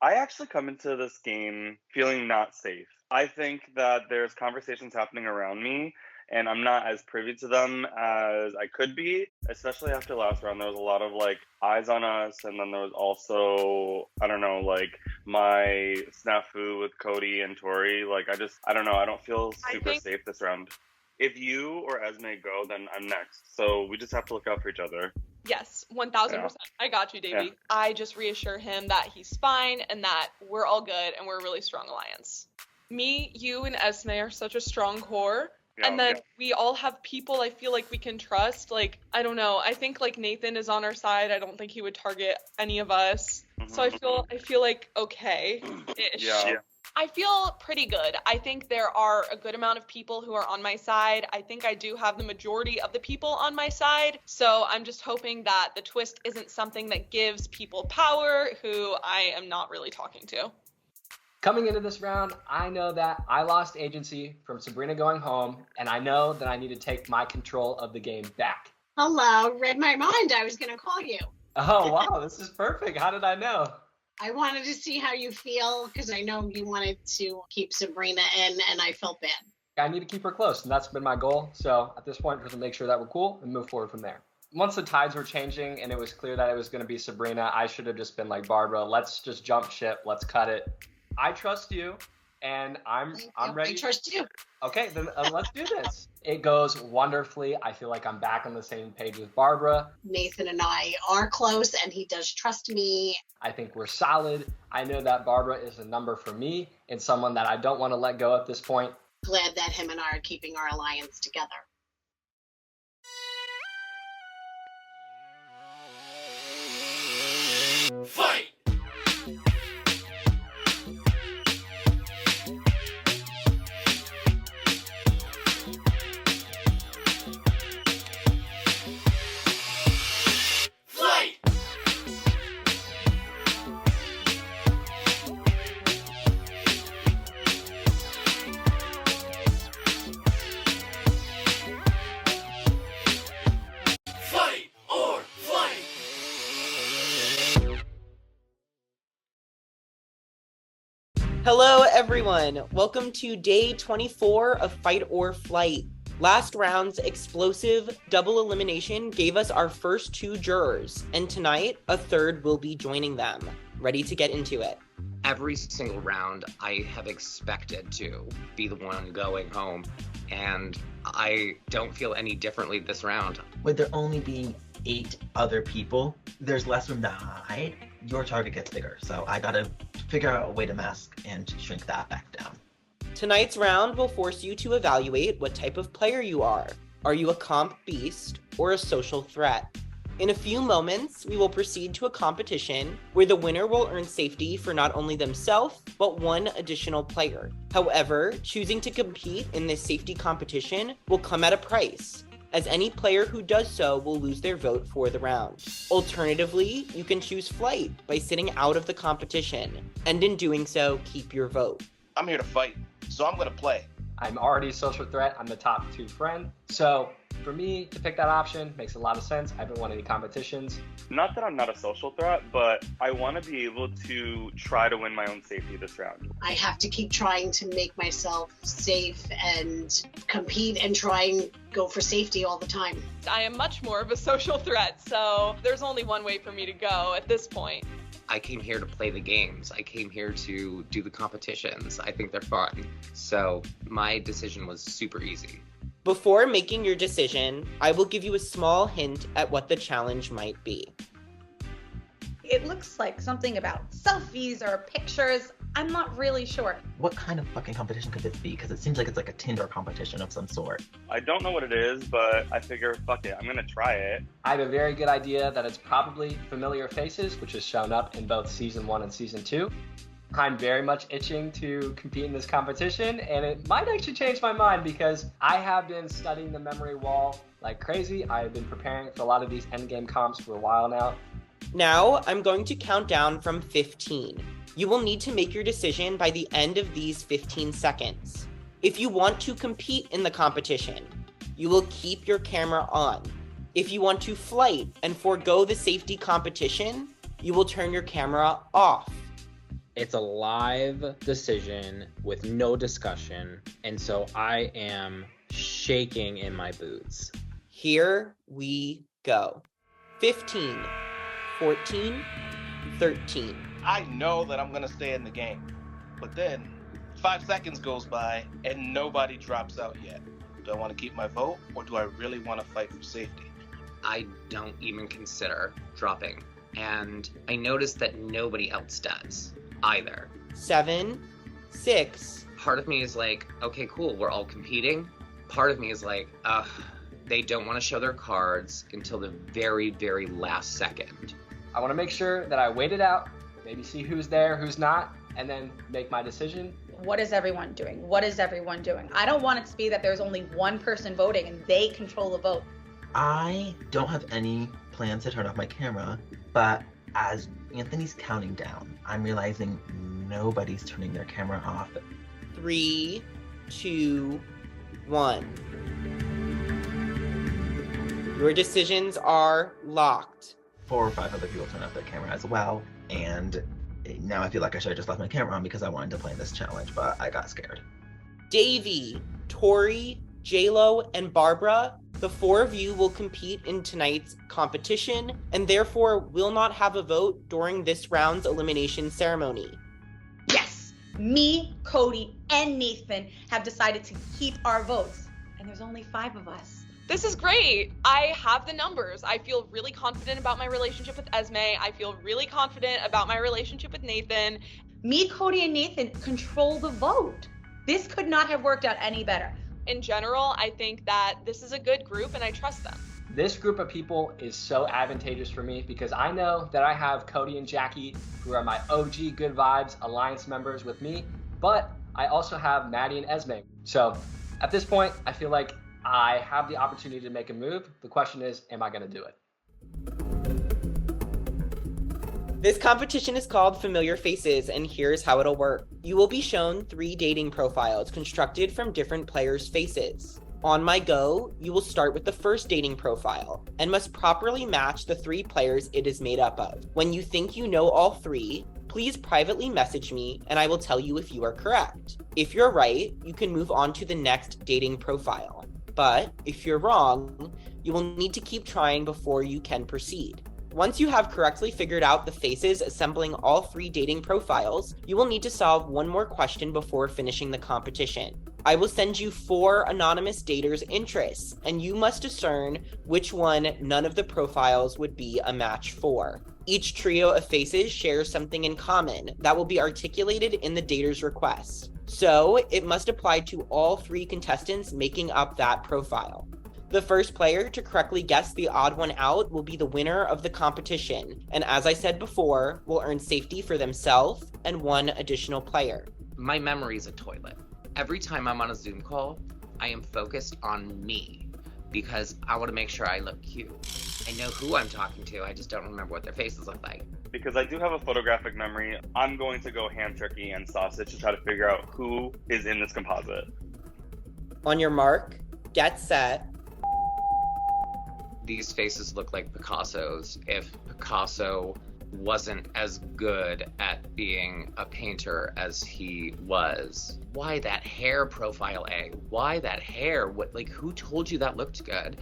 I actually come into this game feeling not safe. I think that there's conversations happening around me, and I'm not as privy to them as I could be, especially after last round. There was a lot of like eyes on us, and then there was also, I don't know, like my snafu with Cody and Tori. Like, I don't know, I don't feel super safe this round. If you or Esme go, then I'm next. So we just have to look out for each other. Yes, 1000%. I got you, Davey. Yeah. I just reassure him that he's fine and that we're all good and we're a really strong alliance. Me, you, and Esme are such a strong core. And then we all have people I feel like we can trust. Like, I don't know. I think like Nathan is on our side. I don't think he would target any of us. Mm-hmm. So I feel like okay-ish. Yeah. I feel pretty good. I think there are a good amount of people who are on my side. I think I do have the majority of the people on my side. So I'm just hoping that the twist isn't something that gives people power who I am not really talking to. Coming into this round, I know that I lost agency from Sabrina going home, and I know that I need to take my control of the game back. Hello, read my mind. I was going to call you. Oh, wow, this is perfect. How did I know? I wanted to see how you feel because I know you wanted to keep Sabrina in, and I felt bad. I need to keep her close, and that's been my goal. So at this point, just to make sure that we're cool and move forward from there. Once the tides were changing and it was clear that it was going to be Sabrina, I should have just been like, Barbara, let's just jump ship. Let's cut it. I trust you, and I'm ready. I trust you. Okay, then let's do this. It goes wonderfully. I feel like I'm back on the same page with Barbara. Nathan and I are close, and he does trust me. I think we're solid. I know that Barbara is a number for me and someone that I don't want to let go at this point. Glad that him and I are keeping our alliance together. Fight! Hello, everyone. Welcome to day 24 of Fight or Flight. Last round's explosive double elimination gave us our first 2 jurors, and tonight, a third will be joining them. Ready to get into it? Every single round, I have expected to be the one going home, and I don't feel any differently this round. With there only being 8 other people, there's less room to hide. Your target gets bigger, so I gotta figure out a way to mask and shrink that back down. Tonight's round will force you to evaluate what type of player you are. Are you a comp beast or a social threat? In a few moments, we will proceed to a competition where the winner will earn safety for not only themselves, but one additional player. However, choosing to compete in this safety competition will come at a price, as any player who does so will lose their vote for the round. Alternatively, you can choose flight by sitting out of the competition, and in doing so, keep your vote. I'm here to fight, so I'm gonna play. I'm already a social threat. I'm the top 2 friend. So for me to pick that option makes a lot of sense. I've been winning the competitions. Not that I'm not a social threat, but I want to be able to try to win my own safety this round. I have to keep trying to make myself safe and compete and try and go for safety all the time. I am much more of a social threat, so there's only one way for me to go at this point. I came here to play the games. I came here to do the competitions. I think they're fun. So my decision was super easy. Before making your decision, I will give you a small hint at what the challenge might be. It looks like something about selfies or pictures. I'm not really sure. What kind of fucking competition could this be? Because it seems like it's like a Tinder competition of some sort. I don't know what it is, but I figure, fuck it, I'm gonna try it. I have a very good idea that it's probably familiar faces, which has shown up in both season 1 and season 2. I'm very much itching to compete in this competition, and it might actually change my mind because I have been studying the memory wall like crazy. I've been preparing for a lot of these endgame comps for a while now. Now, I'm going to count down from 15. You will need to make your decision by the end of these 15 seconds. If you want to compete in the competition, you will keep your camera on. If you want to flight and forego the safety competition, you will turn your camera off. It's a live decision with no discussion, and so I am shaking in my boots. Here we go. 15, 14, 13. I know that I'm gonna stay in the game, but then 5 seconds goes by and nobody drops out yet. Do I want to keep my vote, or do I really want to fight for safety? I don't even consider dropping. And I noticed that nobody else does either. 7, 6. Part of me is like, okay, cool, we're all competing. Part of me is like, they don't want to show their cards until the very, very last second. I want to make sure that I wait it out, maybe see who's there, who's not, and then make my decision. What is everyone doing? What is everyone doing? I don't want it to be that there's only one person voting and they control the vote. I don't have any plans to turn off my camera, but as Anthony's counting down, I'm realizing nobody's turning their camera off. 3, 2, 1. Your decisions are locked. 4 or 5 other people turned off their camera as well, and now I feel like I should have just left my camera on because I wanted to play this challenge, but I got scared. Davey, Tori, JLo, and Barbara, the 4 of you will compete in tonight's competition and therefore will not have a vote during this round's elimination ceremony. Yes, me, Cody, and Nathan have decided to keep our votes, and there's only 5 of us. This is great. I have the numbers. I feel really confident about my relationship with Esme. I feel really confident about my relationship with Nathan. Me, Cody, and Nathan control the vote. This could not have worked out any better. In general, I think that this is a good group and I trust them. This group of people is so advantageous for me because I know that I have Cody and Jackie, who are my OG Good Vibes Alliance members with me, but I also have Maddie and Esme. So at this point, I feel like I have the opportunity to make a move. The question is, am I going to do it? This competition is called Familiar Faces, and here's how it'll work. You will be shown 3 dating profiles constructed from different players' faces. On my go, you will start with the first dating profile and must properly match the 3 players it is made up of. When you think you know all 3, please privately message me and I will tell you if you are correct. If you're right, you can move on to the next dating profile. But if you're wrong, you will need to keep trying before you can proceed. Once you have correctly figured out the faces assembling all 3 dating profiles, you will need to solve one more question before finishing the competition. I will send you 4 anonymous daters' interests, and you must discern which one none of the profiles would be a match for. Each trio of faces shares something in common that will be articulated in the dater's request. So, it must apply to all 3 contestants making up that profile. The first player to correctly guess the odd one out will be the winner of the competition, and as I said before, will earn safety for themselves and 1 additional player. My memory's a toilet. Every time I'm on a Zoom call, I am focused on me because I want to make sure I look cute. I know who I'm talking to, I just don't remember what their faces look like. Because I do have a photographic memory, I'm going to go ham turkey and sausage to try to figure out who is in this composite. On your mark, get set. These faces look like Picasso's if Picasso wasn't as good at being a painter as he was. Why that hair, profile A? Why that hair? Who told you that looked good?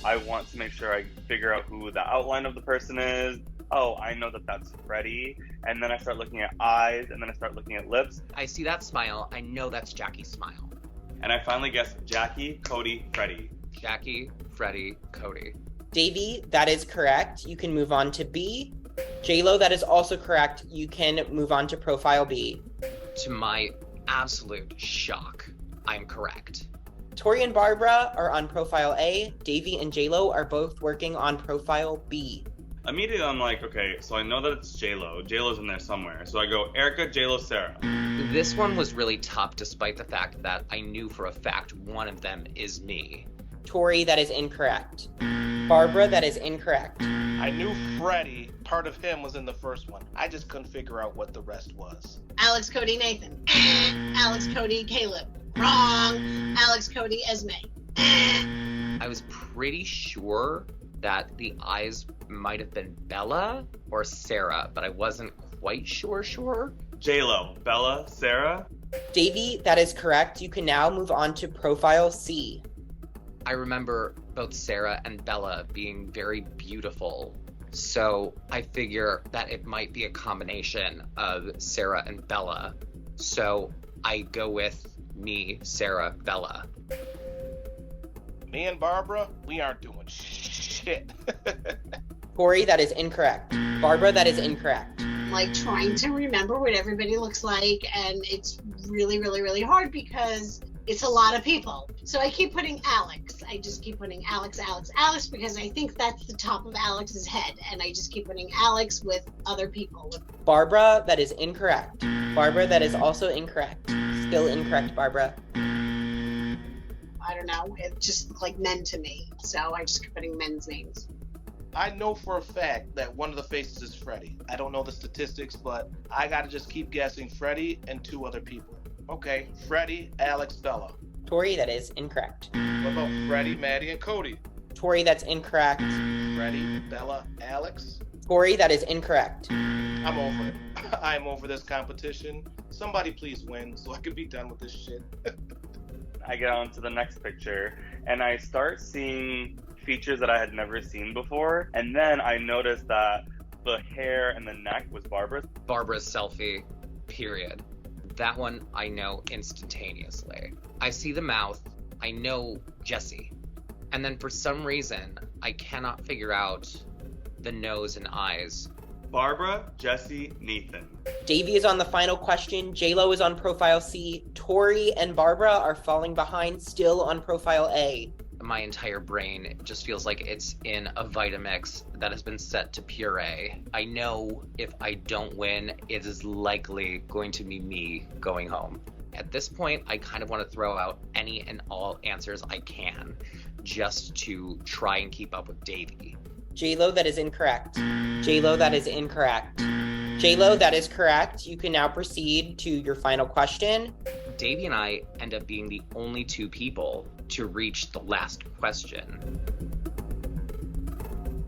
I want to make sure I figure out who the outline of the person is. Oh, I know that that's Freddie. And then I start looking at eyes, and then I start looking at lips. I see that smile. I know that's Jackie's smile. And I finally guess Jackie, Cody, Freddie. Jackie, Freddie, Cody. Davey, that is correct. You can move on to B. JLo, that is also correct. You can move on to profile B. To my absolute shock, I'm correct. Tori and Barbara are on profile A. Davey and JLo are both working on profile B. Immediately I'm like, okay, so I know that it's JLo. JLo's in there somewhere. So I go Erica, JLo, Sarah. This one was really tough despite the fact that I knew for a fact one of them is me. Tori, that is incorrect. Barbara, that is incorrect. I knew Freddie, part of him was in the first one. I just couldn't figure out what the rest was. Alex, Cody, Nathan. Alex, Cody, Caleb. Wrong. Alex, Cody, Esme. I was pretty sure that the eyes might have been Bella or Sarah, but I wasn't quite sure. J-Lo, Bella, Sarah. Davey, that is correct. You can now move on to profile C. I remember both Sarah and Bella being very beautiful, so I figure that it might be a combination of Sarah and Bella. So I go with me, Sarah, Bella. Me and Barbara, we aren't doing shit. Tori, that is incorrect. Barbara, that is incorrect. Like trying to remember what everybody looks like, and it's really, really, really hard because it's a lot of people. So I keep putting Alex. I just keep putting Alex because I think that's the top of Alex's head, and I just keep putting Alex with other people. Barbara, that is incorrect. Barbara, that is also incorrect. Still incorrect, Barbara. I don't know. It just looked like men to me, so I just keep putting men's names. I know for a fact that one of the faces is Freddy. I don't know the statistics, but I gotta just keep guessing Freddy and 2 other people. Okay, Freddy, Alex, Bella. Tori, that is incorrect. What about Freddy, Maddie, and Cody? Tori, that's incorrect. Freddy, Bella, Alex? Tori, that is incorrect. I'm over it. I'm over this competition. Somebody please win so I can be done with this shit. I get on to the next picture, and I start seeing features that I had never seen before, and then I noticed that the hair and the neck was Barbara's. Barbara's selfie, period. That one I know instantaneously. I see the mouth, I know Jesse. And then for some reason, I cannot figure out the nose and eyes. Barbara, Jesse, Nathan. Davey is on the final question. J-Lo is on profile C. Tori and Barbara are falling behind, still on profile A. My entire brain just feels like it's in a Vitamix that has been set to puree. I know if I don't win, it is likely going to be me going home. At this point, I kind of want to throw out any and all answers I can just to try and keep up with Davey. J-Lo, that is incorrect. J-Lo, that is incorrect. J-Lo, that is correct. You can now proceed to your final question. Davey and I end up being the only 2 people to reach the last question.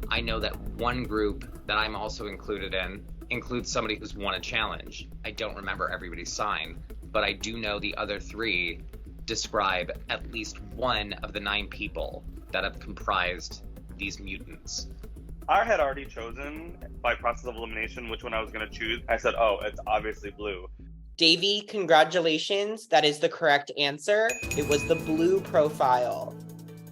I know that one group that I'm also included in includes somebody who's won a challenge. I don't remember everybody's sign, but I do know the other 3 describe at least one of the 9 people that have comprised these mutants. I had already chosen by process of elimination which one I was going to choose. I said, oh, it's obviously blue. Davey, congratulations. That is the correct answer. It was the blue profile.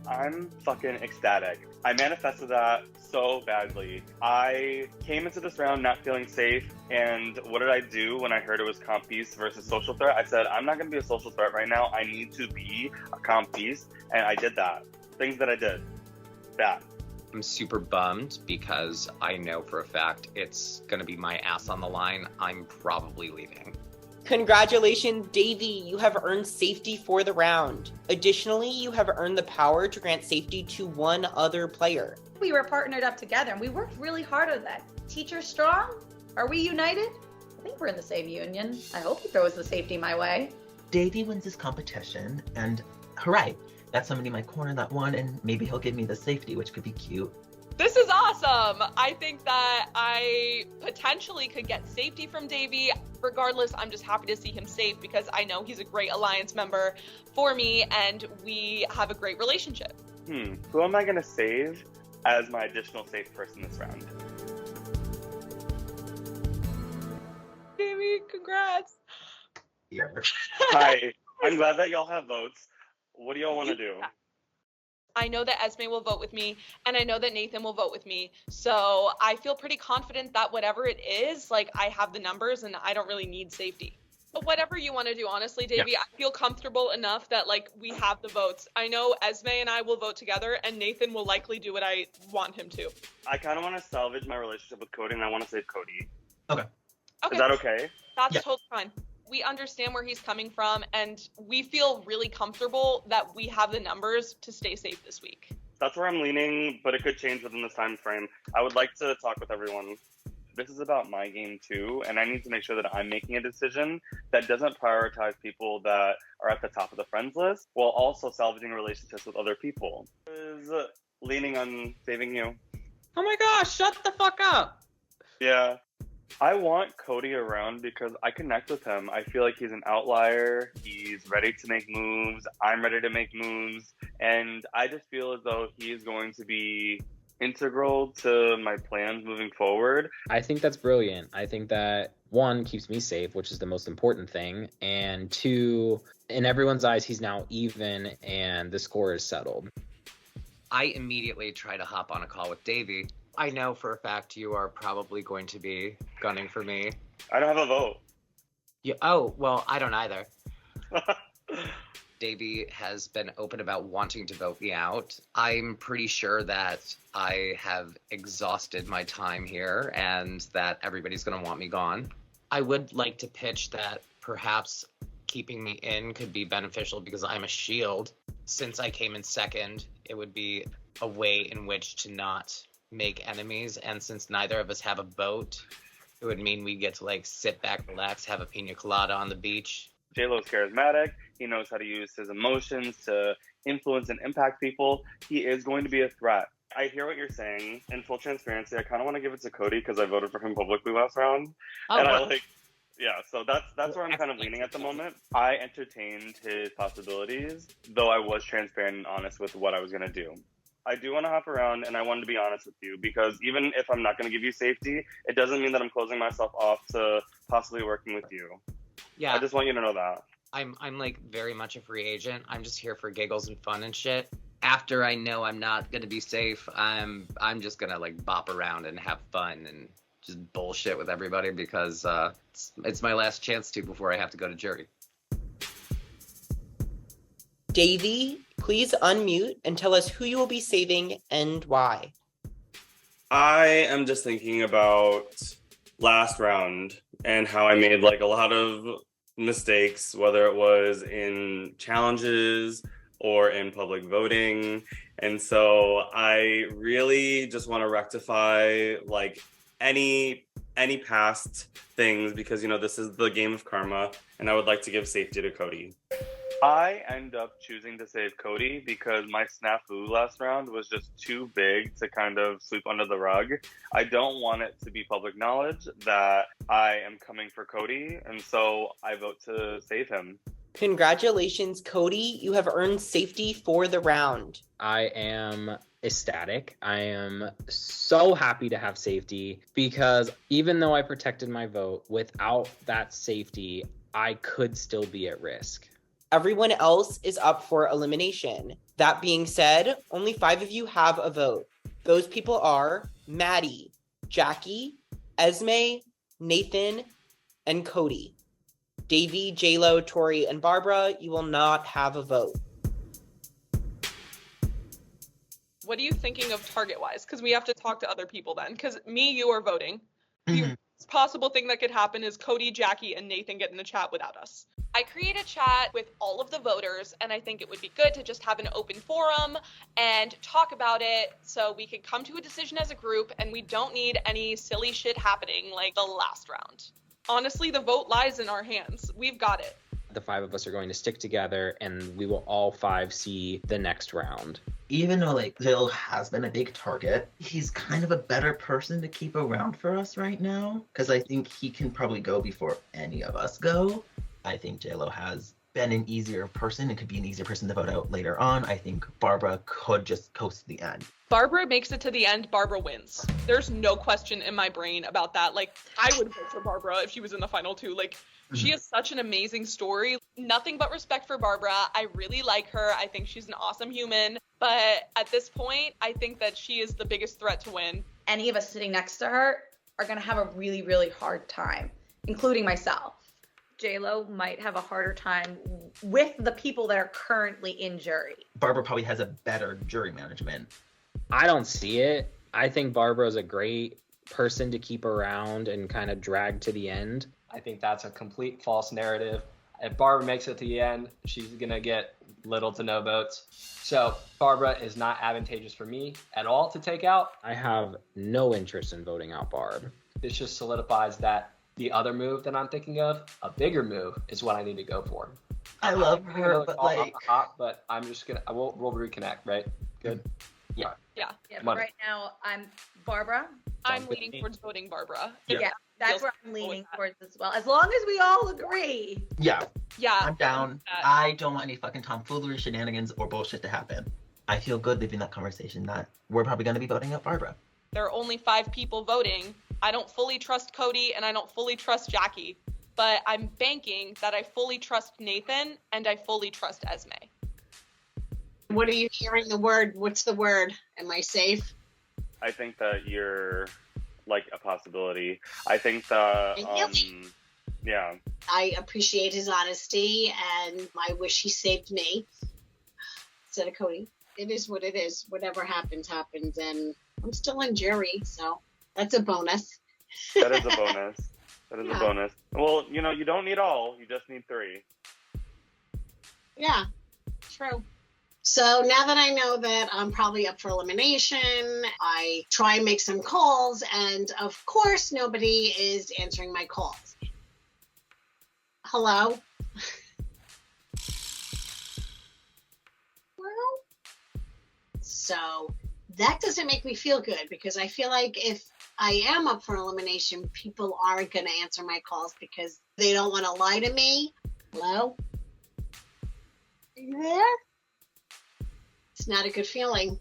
I'm fucking ecstatic. I manifested that so badly. I came into this round not feeling safe, and what did I do when I heard it was comp beast versus social threat? I said, I'm not going to be a social threat right now. I need to be a comp beast, and I did that. Things that I did. Bad. I'm super bummed because I know for a fact it's going to be my ass on the line. I'm probably leaving. Congratulations, Davey. You have earned safety for the round. Additionally, you have earned the power to grant safety to one other player. We were partnered up together and we worked really hard on that. Teacher strong? Are we united? I think we're in the same union. I hope he throws the safety my way. Davey wins this competition, and hooray! That's somebody in my corner that won, and maybe he'll give me the safety, which could be cute. This is awesome. I think that I potentially could get safety from Davey. Regardless, I'm just happy to see him safe because I know he's a great Alliance member for me and we have a great relationship. Who am I going to save as my additional safe person this round? Davey, congrats. Yeah. Hi. I'm glad that y'all have votes. What do y'all want to do? I know that Esme will vote with me, and I know that Nathan will vote with me. So I feel pretty confident that whatever it is, like, I have the numbers and I don't really need safety. But whatever you want to do, honestly, Davey, yeah. I feel comfortable enough that, like, we have the votes. I know Esme and I will vote together, and Nathan will likely do what I want him to. I kind of want to salvage my relationship with Cody, and I want to save Cody. Okay. Is that okay? That's totally fine. We understand where he's coming from, and we feel really comfortable that we have the numbers to stay safe this week. That's where I'm leaning, but it could change within this time frame. I would like to talk with everyone. This is about my game too, and I need to make sure that I'm making a decision that doesn't prioritize people that are at the top of the friends list, while also salvaging relationships with other people. Is leaning on saving you. Oh my gosh, shut the fuck up. Yeah. I want Cody around because I connect with him. I feel like he's an outlier. He's ready to make moves. I'm ready to make moves. And I just feel as though he's going to be integral to my plans moving forward. I think that's brilliant. I think that, one, keeps me safe, which is the most important thing. And two, in everyone's eyes, he's now even and the score is settled. I immediately try to hop on a call with Davey. I know for a fact you are probably going to be gunning for me. I don't have a vote. Oh, well, I don't either. Davey has been open about wanting to vote me out. I'm pretty sure that I have exhausted my time here and that everybody's going to want me gone. I would like to pitch that perhaps keeping me in could be beneficial because I'm a shield. Since I came in second, it would be a way in which to not make enemies, and since neither of us have a boat, it would mean we get to like sit back, relax, have a pina colada on the beach. J-Lo's charismatic. He knows how to use his emotions to influence and impact people. He is going to be a threat. I hear what you're saying. In full transparency, I kind of want to give it to Cody because I voted for him publicly last round. Oh, and wow. So that's where I'm kind of leaning at the moment. I entertained his possibilities, though I was transparent and honest with what I was going to do. I do want to hop around, and I wanted to be honest with you, because even if I'm not going to give you safety, it doesn't mean that I'm closing myself off to possibly working with you. Yeah, I just want you to know that. I'm like very much a free agent. I'm just here for giggles and fun and shit. After I know I'm not gonna be safe, I'm just gonna like bop around and have fun and just bullshit with everybody because it's my last chance to before I have to go to jury. Davey, please unmute and tell us who you will be saving and why. I am just thinking about last round and how I made like a lot of mistakes, whether it was in challenges or in public voting. And so I really just want to rectify like any past things because, you know, this is the game of karma and I would like to give safety to Cody. I end up choosing to save Cody because my snafu last round was just too big to kind of sweep under the rug. I don't want it to be public knowledge that I am coming for Cody, and so I vote to save him. Congratulations, Cody. You have earned safety for the round. I am ecstatic. I am so happy to have safety because even though I protected my vote, without that safety, I could still be at risk. Everyone else is up for elimination. That being said, only 5 of you have a vote. Those people are Maddie, Jackie, Esme, Nathan, and Cody. Davey, J-Lo, Tori, and Barbara, you will not have a vote. What are you thinking of target-wise? Because we have to talk to other people then. Because you are voting. The worst possible thing that could happen is Cody, Jackie, and Nathan get in the chat without us. I create a chat with all of the voters, and I think it would be good to just have an open forum and talk about it so we can come to a decision as a group, and we don't need any silly shit happening like the last round. Honestly, the vote lies in our hands. We've got it. The 5 of us are going to stick together, and we will all 5 see the next round. Even though like Jill has been a big target, he's kind of a better person to keep around for us right now because I think he can probably go before any of us go. I think J-Lo has been an easier person and could be an easier person to vote out later on. I think Barbara could just coast to the end. Barbara makes it to the end, Barbara wins. There's no question in my brain about that. Like, I would vote for Barbara if she was in the final 2. Like, she has such an amazing story. Nothing but respect for Barbara. I really like her. I think she's an awesome human. But at this point, I think that she is the biggest threat to win. Any of us sitting next to her are going to have a really, really hard time, including myself. J-Lo might have a harder time with the people that are currently in jury. Barbara probably has a better jury management. I don't see it. I think Barbara's a great person to keep around and kind of drag to the end. I think that's a complete false narrative. If Barbara makes it to the end, she's going to get little to no votes. So Barbara is not advantageous for me at all to take out. I have no interest in voting out Barb. This just solidifies that the other move that I'm thinking of, a bigger move, is what I need to go for. I love her, but like... But I'm just going to... We'll reconnect, right? Good? Yeah. But right now, I'm Barbara. I'm leaning towards voting Barbara. Yeah. That's where I'm leaning towards as well. As long as we all agree. Yeah, Yeah. I'm down. I don't want any fucking tomfoolery, shenanigans, or bullshit to happen. I feel good leaving that conversation that we're probably going to be voting out Barbara. There are only 5 people voting. I don't fully trust Cody and I don't fully trust Jackie, but I'm banking that I fully trust Nathan and I fully trust Esme. What are you hearing the word? What's the word? Am I safe? I think that you're like a possibility. I think that, yeah. I appreciate his honesty, and I wish he saved me instead of Cody. It is what it is. Whatever happens, happens, and I'm still in jury, so that's a bonus. That is a bonus. That is a bonus. Well, you know, you don't need all. You just need 3. Yeah, true. So now that I know that I'm probably up for elimination, I try and make some calls, and of course, nobody is answering my calls. Hello? Well, so that doesn't make me feel good, because I feel like if I am up for elimination, people aren't going to answer my calls because they don't want to lie to me. Hello? Are you there? It's not a good feeling.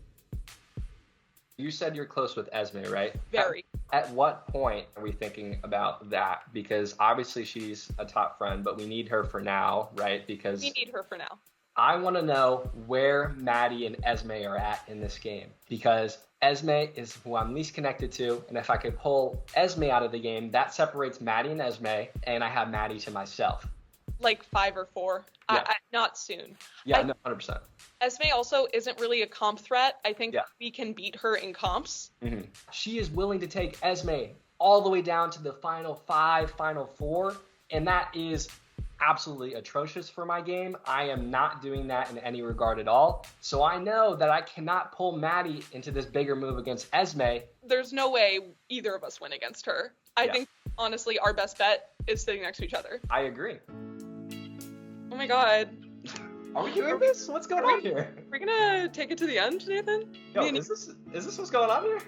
You said you're close with Esme, right? Very. At what point are we thinking about that? Because obviously she's a top friend, but we need her for now, right? Because we need her for now. I want to know where Maddie and Esme are at in this game, because Esme is who I'm least connected to, and if I could pull Esme out of the game, that separates Maddie and Esme, and I have Maddie to myself. Like 5 or 4. Yeah. Not soon. Yeah, no, 100%. Esme also isn't really a comp threat. I think we can beat her in comps. Mm-hmm. She is willing to take Esme all the way down to the final 5, final 4, and that is absolutely atrocious for my game. I am not doing that in any regard at all. So I know that I cannot pull Maddie into this bigger move against Esme. There's no way either of us win against her. I think, honestly, our best bet is sitting next to each other. I agree. Oh my god. Are we doing this? What's going on here? We're gonna take it to the end, Nathan? Yo, is this what's going on here?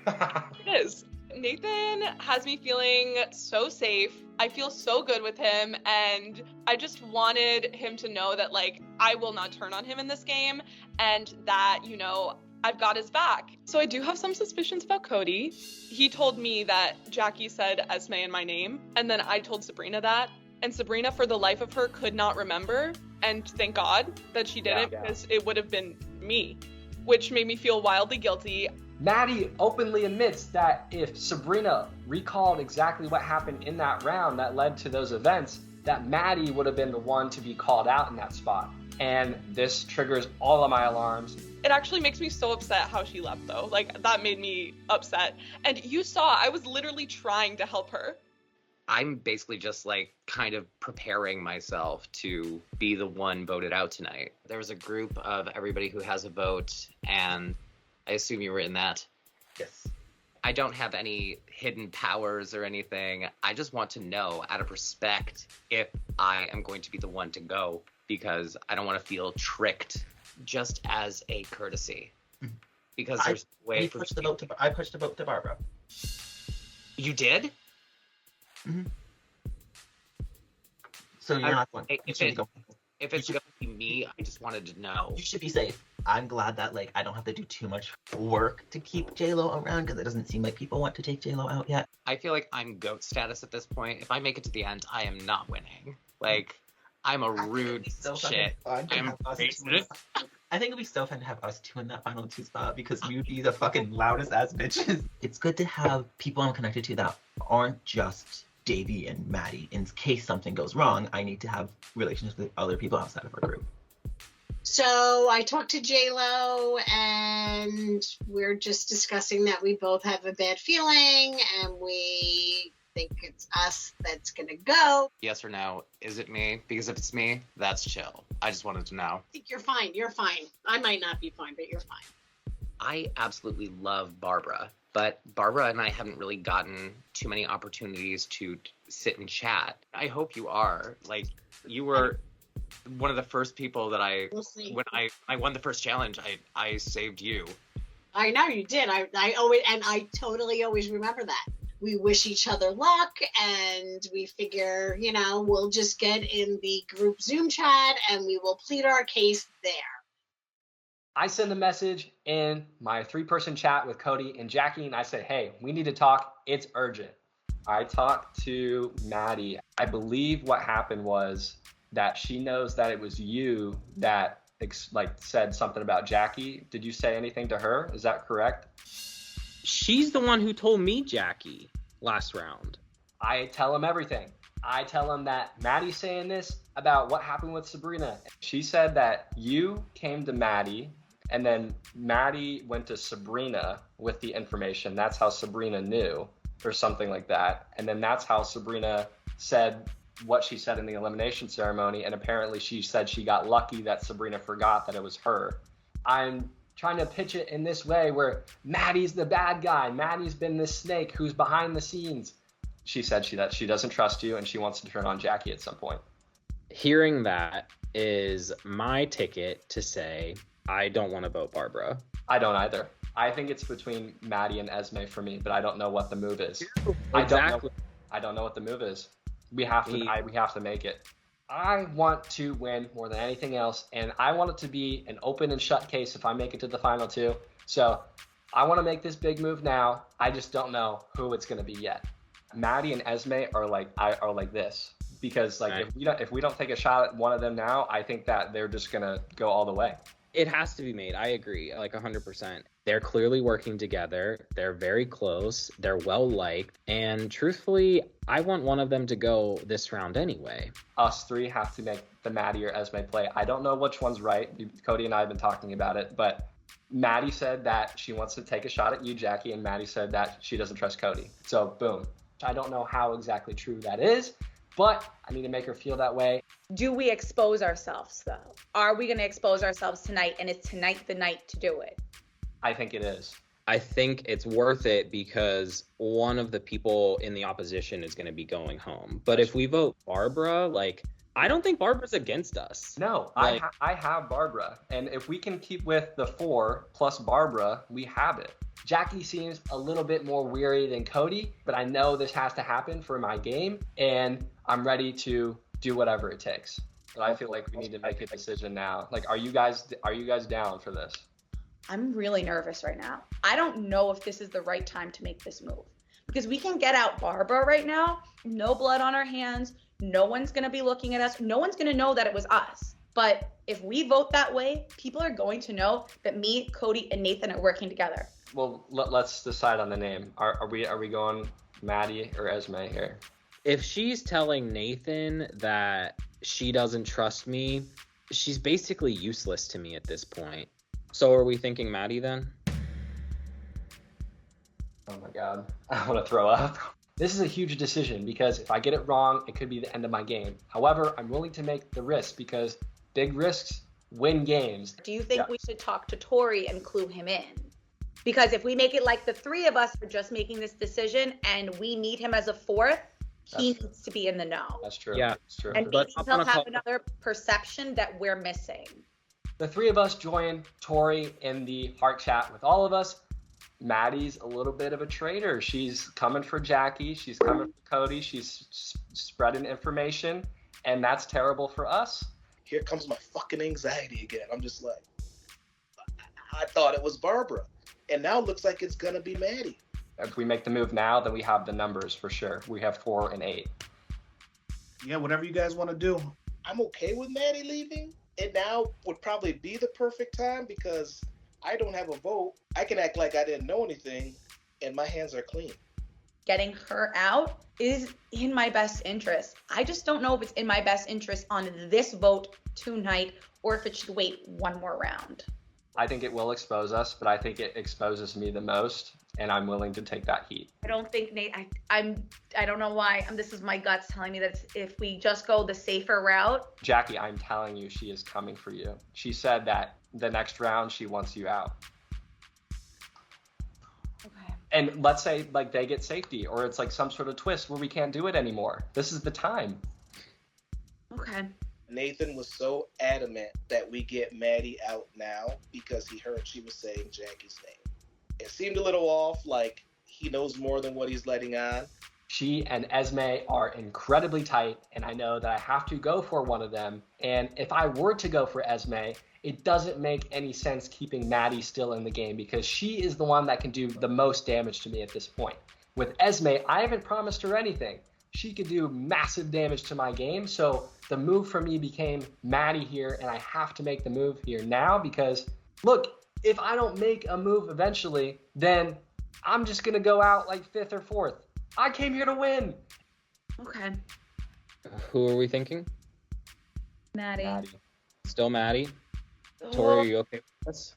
It is. Nathan has me feeling so safe. I feel so good with him, and I just wanted him to know that, like, I will not turn on him in this game, and that, you know, I've got his back. So I do have some suspicions about Cody. He told me that Jackie said Esme in my name, and then I told Sabrina that, and Sabrina, for the life of her, could not remember, and thank God that she didn't, because it would have been me, which made me feel wildly guilty. Maddie openly admits that if Sabrina recalled exactly what happened in that round that led to those events, that Maddie would have been the one to be called out in that spot. And this triggers all of my alarms. It actually makes me so upset how she left, though. Like, that made me upset. And you saw, I was literally trying to help her. I'm basically just, like, kind of preparing myself to be the one voted out tonight. There was a group of everybody who has a vote, and I assume you were in that. Yes. I don't have any hidden powers or anything. I just want to know, out of respect, if I am going to be the one to go, because I don't want to feel tricked, just as a courtesy. Because there's a way for I pushed the vote to Barbara. You did? Mm-hmm. So you're not going. If it's going to be me, I just wanted to know. You should be safe. I'm glad that, like, I don't have to do too much work to keep J-Lo around, because it doesn't seem like people want to take J-Lo out yet. I feel like I'm GOAT status at this point. If I make it to the end, I am not winning. Like, I'm a rude shit. I think it'd be so fun to have us two in that final 2 spot, because we would be the fucking loudest ass bitches. It's good to have people I'm connected to that aren't just Davey and Maddie. In case something goes wrong, I need to have relationships with other people outside of our group. So I talked to J-Lo, and we're just discussing that we both have a bad feeling, and we think it's us that's gonna go. Yes or no? Is it me? Because if it's me, that's chill. I just wanted to know. I think you're fine. You're fine. I might not be fine, but you're fine. I absolutely love Barbara, but Barbara and I haven't really gotten too many opportunities to sit and chat. I hope you are. Like, you were one of the first people that when I won the first challenge, I saved you. I know you did. I always, and I totally always remember that. we wish each other luck, and we figure, we'll just get in the group Zoom chat and we will plead our case there. I send a message in my 3-person chat with Cody and Jackie, and I say, hey, we need to talk. It's urgent. I talked to Maddie. I believe what happened was that she knows that it was you that said something about Jackie. Did you say anything to her? Is that correct? She's the one who told me Jackie last round. I tell him everything. I tell him that Maddie's saying this about what happened with Sabrina. She said that you came to Maddie, and then Maddie went to Sabrina with the information. That's how Sabrina knew, or something like that. And then that's how Sabrina said what she said in the elimination ceremony. And apparently she said she got lucky that Sabrina forgot that it was her. I'm trying to pitch it in this way where Maddie's the bad guy. Maddie's been this snake who's behind the scenes. She said that she doesn't trust you and she wants to turn on Jackie at some point. Hearing that is my ticket to say I don't want to vote Barbara. I don't either. I think it's between Maddie and Esme for me, but I don't know what the move is. Exactly. I don't know what the move is. We have to make it. I want to win more than anything else, and I want it to be an open and shut case if I make it to the final 2. So I want to make this big move now. I just don't know who it's going to be yet. Maddie and Esme are like this, because right. if we don't take a shot at one of them now, I think that they're just going to go all the way. It has to be made. I agree, 100%. They're clearly working together. They're very close. They're well liked. And truthfully, I want one of them to go this round anyway. Us 3 have to make the Maddie or Esme play. I don't know which one's right. Cody and I have been talking about it, but Maddie said that she wants to take a shot at you, Jackie, and Maddie said that she doesn't trust Cody. So boom. I don't know how exactly true that is, but I need to make her feel that way. Do we expose ourselves, though? Are we going to expose ourselves tonight, and is tonight the night to do it? I think it is. I think it's worth it because one of the people in the opposition is going to be going home. But if we vote Barbara, I don't think Barbara's against us. No, I have Barbara. And if we can keep with the 4 plus Barbara, we have it. Jackie seems a little bit more weary than Cody, but I know this has to happen for my game, and I'm ready to do whatever it takes. But I feel like we need to make a decision now. Are you guys down for this? I'm really nervous right now. I don't know if this is the right time to make this move, because we can get out Barbara right now, no blood on our hands, no one's going to be looking at us, no one's going to know that it was us. But if we vote that way, people are going to know that me, Cody, and Nathan are working together. Well, let's decide on the name. Are we going Maddie or Esme here? If she's telling Nathan that she doesn't trust me, she's basically useless to me at this point. So are we thinking Maddie then? Oh my God, I want to throw up. This is a huge decision because if I get it wrong, it could be the end of my game. However, I'm willing to make the risk because big risks win games. Do you think we should talk to Tori and clue him in? Because if we make it like the 3 of us are just making this decision and we need him as a 4th, he needs to be in the know. That's true. Yeah, that's true. And maybe he'll have another perception that we're missing. The 3 of us join Tori in the heart chat with all of us. Maddie's a little bit of a traitor. She's coming for Jackie. She's coming for Cody. She's spreading information, and that's terrible for us. Here comes my fucking anxiety again. I'm just like, I thought it was Barbara, and now it looks like it's gonna be Maddie. If we make the move now, then we have the numbers for sure. We have 4 and 8. Yeah, whatever you guys want to do. I'm okay with Maddie leaving, and now would probably be the perfect time because I don't have a vote. I can act like I didn't know anything, and my hands are clean. Getting her out is in my best interest. I just don't know if it's in my best interest on this vote tonight or if it should wait one more round. I think it will expose us, but I think it exposes me the most, and I'm willing to take that heat. I don't think Nate. I don't know why. This is my guts telling me that if we just go the safer route. Jackie, I'm telling you, she is coming for you. She said that the next round she wants you out. Okay. And let's say they get safety, or it's some sort of twist where we can't do it anymore. This is the time. Okay. Nathan was so adamant that we get Maddie out now because he heard she was saying Jackie's name. It seemed a little off, he knows more than what he's letting on. She and Esme are incredibly tight, and I know that I have to go for one of them. And if I were to go for Esme, it doesn't make any sense keeping Maddie still in the game because she is the one that can do the most damage to me at this point. With Esme, I haven't promised her anything. She could do massive damage to my game, so the move for me became Maddie here, and I have to make the move here now because, look, if I don't make a move eventually, then I'm just going to go out like 5th or 4th. I came here to win. Okay. Who are we thinking? Maddie. Still Maddie? Tori, are you okay with this?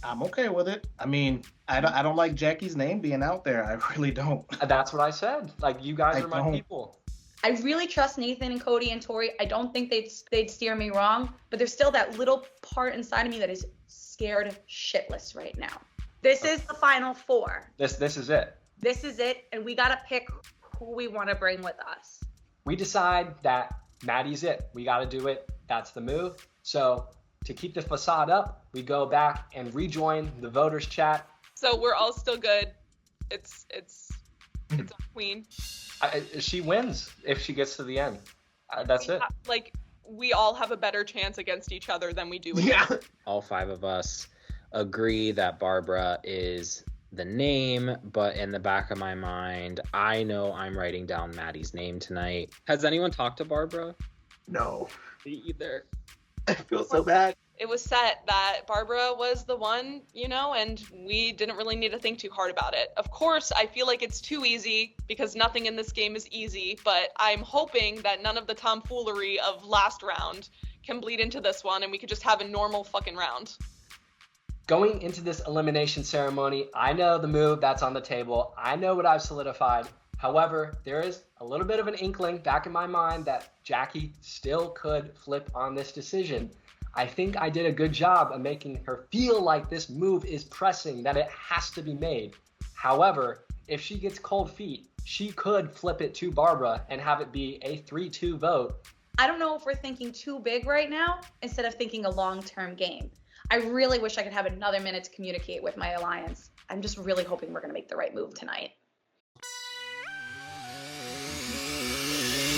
I'm okay with it. I mean, I don't like Jackie's name being out there. I really don't. That's what I said. Like, you guys are my people. I really trust Nathan and Cody and Tori. I don't think they'd steer me wrong, but there's still that little part inside of me that is scared shitless right now. This is the final 4. This is it. This is it, and we gotta pick who we want to bring with us. We decide that Maddie's it. We gotta do it. That's the move. So to keep the facade up, we go back and rejoin the voters chat. So we're all still good. It's our queen. She wins if she gets to the end. That's it. Like, we all have a better chance against each other than we do with Yeah. All 5 of us agree that Barbara is the name, but in the back of my mind, I know I'm writing down Maddie's name tonight. Has anyone talked to Barbara? No. Me either. I feel so bad. It was set that Barbara was the one, and we didn't really need to think too hard about it. Of course, I feel like it's too easy because nothing in this game is easy, but I'm hoping that none of the tomfoolery of last round can bleed into this one and we could just have a normal fucking round. Going into this elimination ceremony, I know the move that's on the table. I know what I've solidified. However, there is a little bit of an inkling back in my mind that Jackie still could flip on this decision. I think I did a good job of making her feel like this move is pressing, that it has to be made. However, if she gets cold feet, she could flip it to Barbara and have it be a 3-2 vote. I don't know if we're thinking too big right now instead of thinking a long-term game. I really wish I could have another minute to communicate with my alliance. I'm just really hoping we're going to make the right move tonight.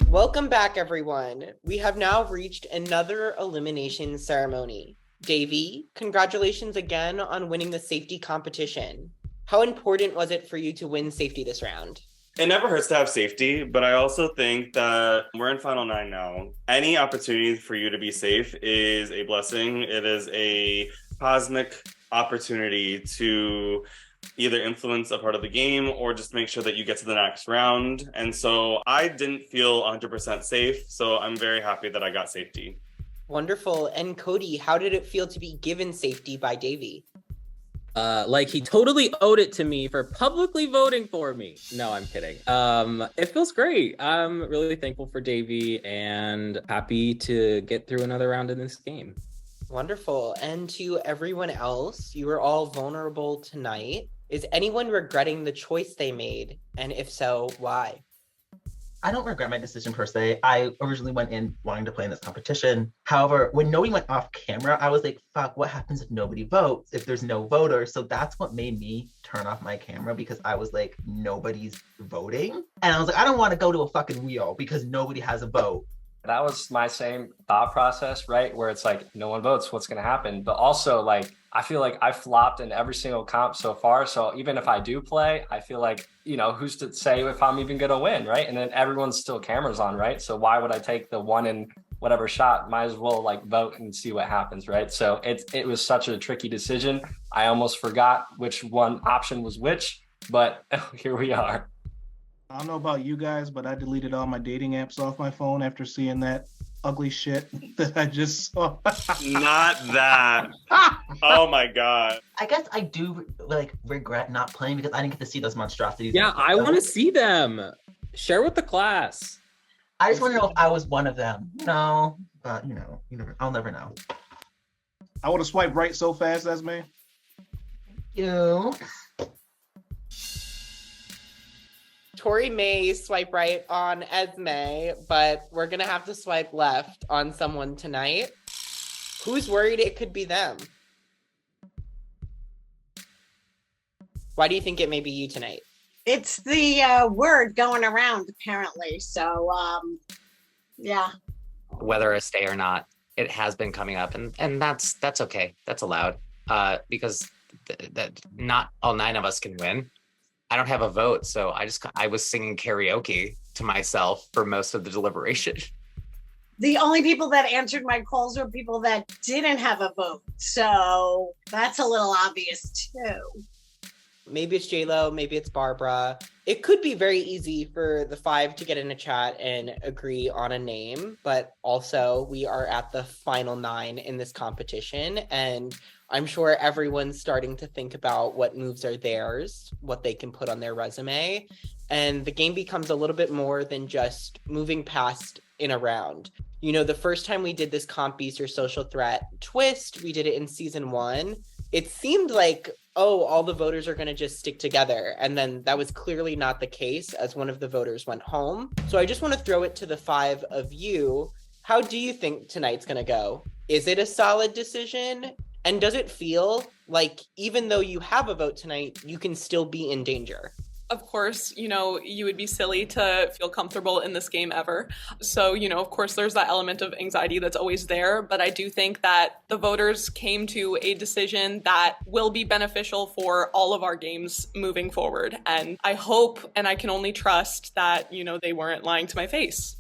Welcome back, everyone. We have now reached another elimination ceremony. Davey, congratulations again on winning the safety competition. How important was it for you to win safety this round? It never hurts to have safety, but I also think that we're in Final 9 now. Any opportunity for you to be safe is a blessing. It is a cosmic opportunity to either influence a part of the game or just make sure that you get to the next round. And so I didn't feel 100% safe, so I'm very happy that I got safety. Wonderful. And Cody, how did it feel to be given safety by Davey? Like he totally owed it to me for publicly voting for me. No, I'm kidding. It feels great. I'm really thankful for Davey and happy to get through another round in this game. Wonderful. And to everyone else, you were all vulnerable tonight. Is anyone regretting the choice they made? And if so, why? I don't regret my decision per se. I originally went in wanting to play in this competition. However, when nobody went off camera, I was like, fuck, what happens if nobody votes, if there's no voters? So that's what made me turn off my camera because I was like, nobody's voting. And I was like, I don't want to go to a fucking wheel because nobody has a vote. That was my same thought process, right? Where it's like, no one votes, what's going to happen? But also, like, I feel like I flopped in every single comp so far. So even if I do play, I feel like, who's to say if I'm even going to win, right? And then everyone's still cameras on, right? So why would I take the one in whatever shot? Might as well like vote and see what happens, right? So it was such a tricky decision. I almost forgot which one option was which, but here we are. I don't know about you guys, but I deleted all my dating apps off my phone after seeing that ugly shit that I just saw. Not that. Oh my god. I guess I do regret not playing because I didn't get to see those monstrosities. Yeah, I want to see them. Share with the class. I just want to know if I was one of them. No, but I'll never know. I would have swiped right so fast, Esme. You. Tori may swipe right on Esme, but we're going to have to swipe left on someone tonight. Who's worried it could be them? Why do you think it may be you tonight? It's the word going around, apparently. So, yeah. Whether I stay or not, it has been coming up, and that's okay. That's allowed, because that not all 9 of us can win. I don't have a vote, so I was singing karaoke to myself for most of the deliberation. The only people that answered my calls were people that didn't have a vote. So that's a little obvious too. Maybe it's JLo, maybe it's Barbara. It could be very easy for the 5 to get in a chat and agree on a name, but also we are at the final 9 in this competition, and I'm sure everyone's starting to think about what moves are theirs, what they can put on their resume, and the game becomes a little bit more than just moving past in a round. You know, the first time we did this Comp Beast or Social Threat twist, we did it in season 1. It seemed like, oh, all the voters are going to just stick together. And then that was clearly not the case, as one of the voters went home. So I just want to throw it to the 5 of you. How do you think tonight's going to go? Is it a solid decision? And does it feel like even though you have a vote tonight, you can still be in danger? Of course, you would be silly to feel comfortable in this game ever. So, of course, there's that element of anxiety that's always there. But I do think that the voters came to a decision that will be beneficial for all of our games moving forward. And I hope, and I can only trust that, they weren't lying to my face.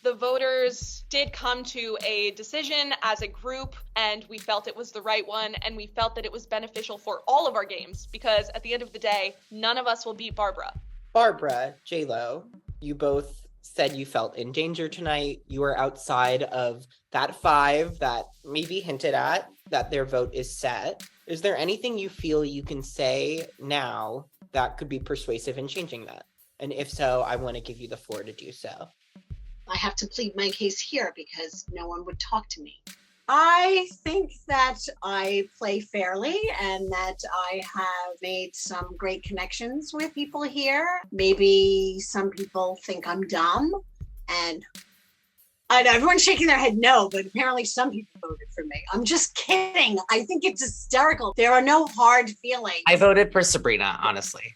The voters did come to a decision as a group, and we felt it was the right one, and we felt that it was beneficial for all of our games, because at the end of the day, none of us will beat Barbara. Barbara, JLo, you both said you felt in danger tonight. You are outside of that 5 that maybe hinted at that their vote is set. Is there anything you feel you can say now that could be persuasive in changing that? And if so, I want to give you the floor to do so. I have to plead my case here because no one would talk to me. I think that I play fairly and that I have made some great connections with people here. Maybe some people think I'm dumb, and I know everyone's shaking their head no, but apparently some people voted for me. I'm just kidding. I think it's hysterical. There are no hard feelings. I voted for Sabrina, honestly.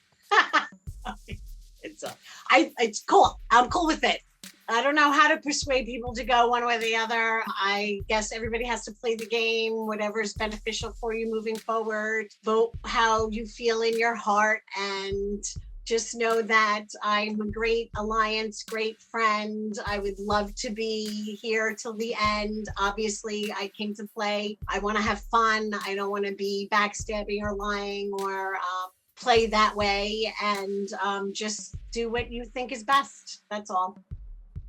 It's cool. I'm cool with it. I don't know how to persuade people to go one way or the other. I guess everybody has to play the game, whatever is beneficial for you moving forward. Vote how you feel in your heart, and just know that I'm a great alliance, great friend. I would love to be here till the end. Obviously, I came to play. I want to have fun. I don't want to be backstabbing or lying or play that way, and just do what you think is best. That's all.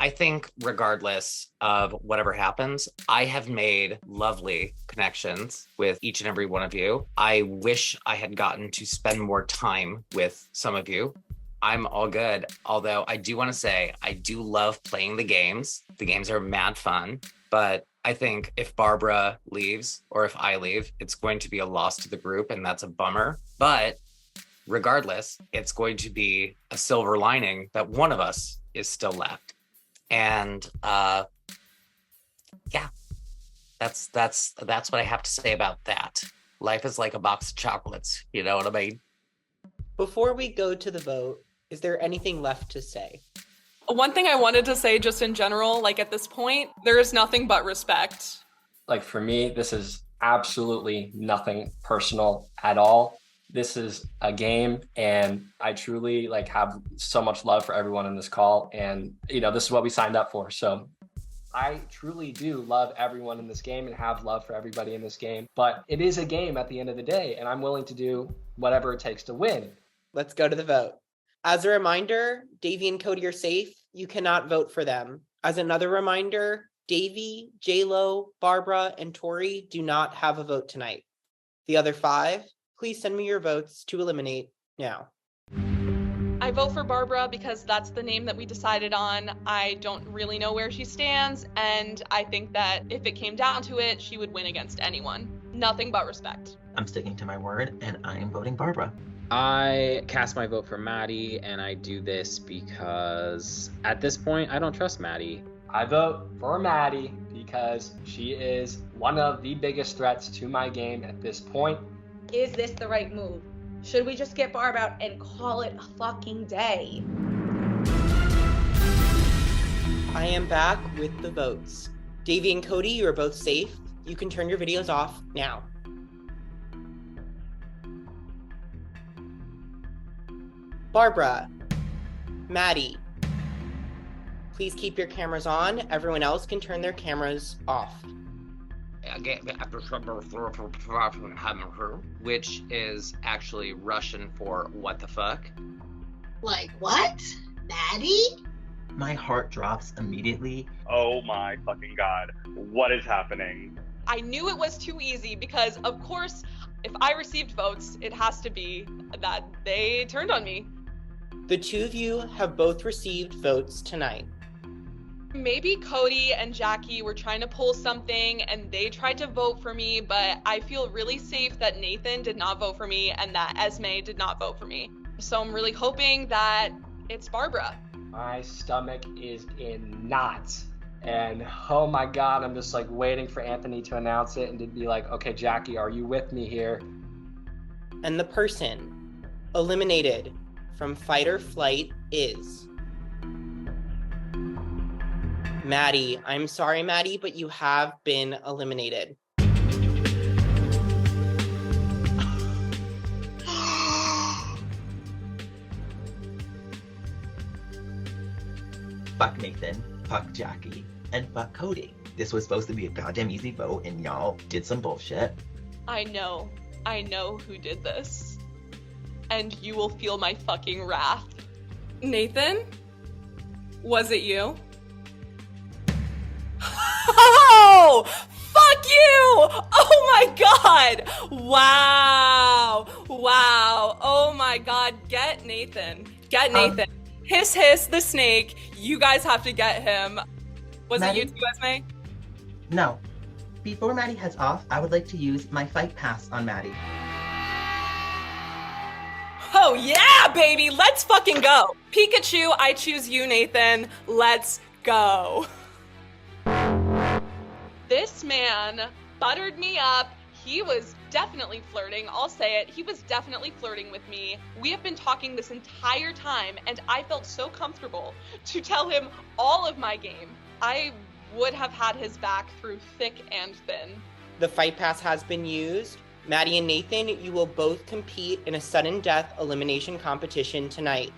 I think regardless of whatever happens, I have made lovely connections with each and every one of you. I wish I had gotten to spend more time with some of you. I'm all good. Although I do want to say, I do love playing the games. The games are mad fun. But I think if Barbara leaves or if I leave, it's going to be a loss to the group, and that's a bummer. But regardless, it's going to be a silver lining that one of us is still left. And yeah, that's what I have to say about that. Life is like a box of chocolates, you know what I mean? Before we go to the vote, is there anything left to say? One thing I wanted to say just in general, like at this point, there is nothing but respect. Like for me, this is absolutely nothing personal at all. This is a game, and I truly have so much love for everyone in this call, and this is what we signed up for. So I truly do love everyone in this game and have love for everybody in this game, but it is a game at the end of the day, and I'm willing to do whatever it takes to win. Let's go to the vote. As a reminder, Davy and Cody are safe. You cannot vote for them. As another reminder, Davy, JLo, Barbara, and Tori do not have a vote tonight. The other 5, please send me your votes to eliminate now. I vote for Barbara because that's the name that we decided on. I don't really know where she stands, and I think that if it came down to it, she would win against anyone. Nothing but respect. I'm sticking to my word, and I am voting Barbara. I cast my vote for Maddie, and I do this because at this point, I don't trust Maddie. I vote for Maddie because she is one of the biggest threats to my game at this point. Is this the right move? Should we just get Barb out and call it a fucking day? I am back with the votes. Davey and Cody, you are both safe. You can turn your videos off now. Barbara, Maddie, please keep your cameras on. Everyone else can turn their cameras off. Which is actually Russian for what the fuck? Like what? Maddie? My heart drops immediately. Oh my fucking god. What is happening? I knew it was too easy because, of course, if I received votes, it has to be that they turned on me. The two of you have both received votes tonight. Maybe Cody and Jackie were trying to pull something and they tried to vote for me, but I feel really safe that Nathan did not vote for me and that Esme did not vote for me. So I'm really hoping that it's Barbara. My stomach is in knots. And oh my god, I'm just like waiting for Anthony to announce it and to be like, okay, Jackie, are you with me here? And the person eliminated from Fight or Flight is Maddie. I'm sorry, Maddie, but you have been eliminated. Fuck Nathan, fuck Jackie, and fuck Cody. This was supposed to be a goddamn easy vote, and y'all did some bullshit. I know who did this. And you will feel my fucking wrath. Nathan? Was it you? Oh! Fuck you! Oh my god! Wow! Wow! Oh my god, get Nathan. Get Nathan. Hiss Hiss the snake. You guys have to get him. Was Maddie? it you too, Esme? No. Before Maddie heads off, I would like to use my fight pass on Maddie. Oh yeah, baby! Let's fucking go! Pikachu, I choose you, Nathan. Let's go. This man buttered me up. He was definitely flirting. I'll say it. He was definitely flirting with me. We have been talking this entire time, and I felt so comfortable to tell him all of my game. I would have had his back through thick and thin. The fight pass has been used. Maddie and Nathan, you will both compete in a sudden death elimination competition tonight.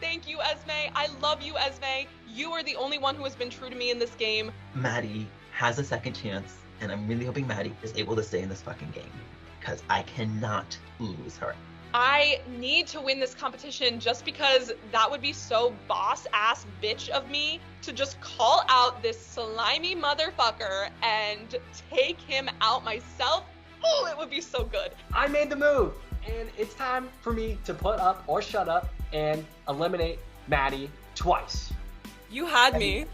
Thank you, Esme. I love you, Esme. You are the only one who has been true to me in this game. Maddie has a second chance, and I'm really hoping Maddie is able to stay in this fucking game, because I cannot lose her. I need to win this competition just because that would be so boss-ass bitch of me to just call out this slimy motherfucker and take him out myself. Oh, it would be so good. I made the move, and it's time for me to put up or shut up and eliminate Maddie twice. You had me.